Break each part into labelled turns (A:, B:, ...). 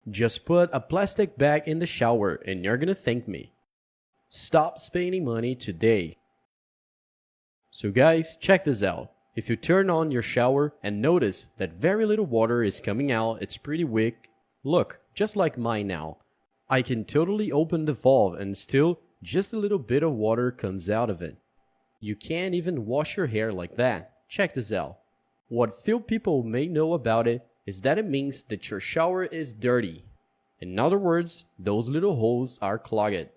A: Just put a plastic bag in the shower and you're gonna thank me. Stop spending money today. So guys, check this out. If you turn on your shower and notice that very little water is coming out, it's pretty weak. Look, just like mine now. I can totally open the valve and still just a little bit of water comes out of it. You can't even wash your hair like that. Check this out. What few people may know about it is that it means that your shower is dirty. In other words, those little holes are clogged.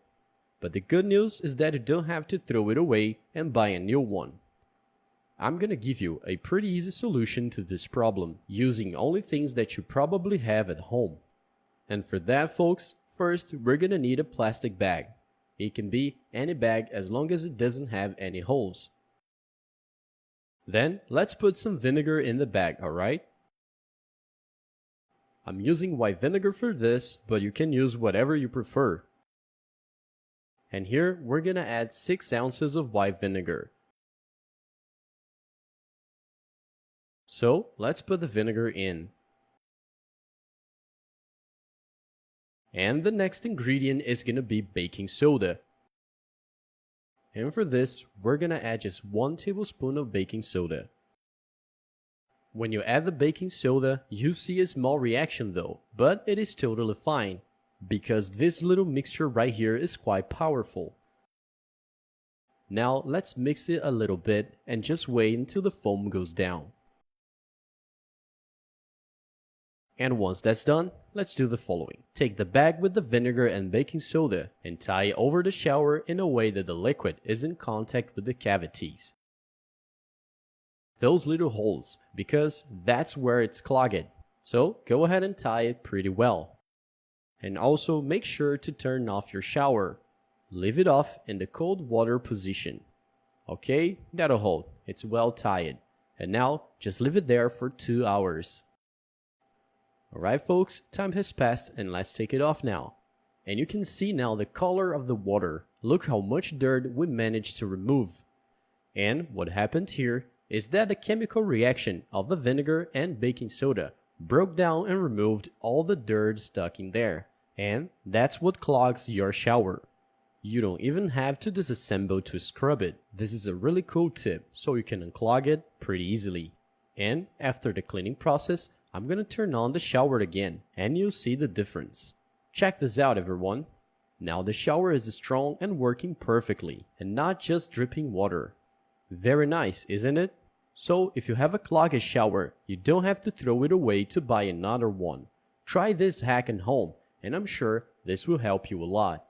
A: But the good news is that you don't have to throw it away and buy a new one. I'm gonna give you a pretty easy solution to this problem using only things that you probably have at home. And for that, folks, first we're gonna need a plastic bag. It can be any bag as long as it doesn't have any holes. Then let's put some vinegar in the bag, alright? I'm using white vinegar for this, but you can use whatever you prefer. And here we're gonna add 6 ounces of white vinegar. So let's put the vinegar in. And the next ingredient is gonna be baking soda. And for this, we're gonna add just 1 tablespoon of baking soda. When you add the baking soda, you see a small reaction though, but it is totally fine, because this little mixture right here is quite powerful. Now let's mix it a little bit and just wait until the foam goes down. And once that's done, let's do the following. Take the bag with the vinegar and baking soda and tie it over the shower in a way that the liquid is in contact with the cavities. Those little holes, because that's where it's clogged. So go ahead and tie it pretty well. And also make sure to turn off your shower. Leave it off in the cold water position. Okay, that'll hold. It's well tied. And now just leave it there for 2 hours. Alright folks, time has passed and let's take it off now. And you can see now the color of the water. Look how much dirt we managed to remove. And what happened here is that the chemical reaction of the vinegar and baking soda broke down and removed all the dirt stuck in there. And that's what clogs your shower. You don't even have to disassemble to scrub it. This is a really cool tip, so you can unclog it pretty easily. And after the cleaning process, I'm gonna turn on the shower again, and you'll see the difference. Check this out everyone. Now the shower is strong and working perfectly, and not just dripping water. Very nice, isn't it? So if you have a clogged shower, you don't have to throw it away to buy another one. Try this hack at home, and I'm sure this will help you a lot.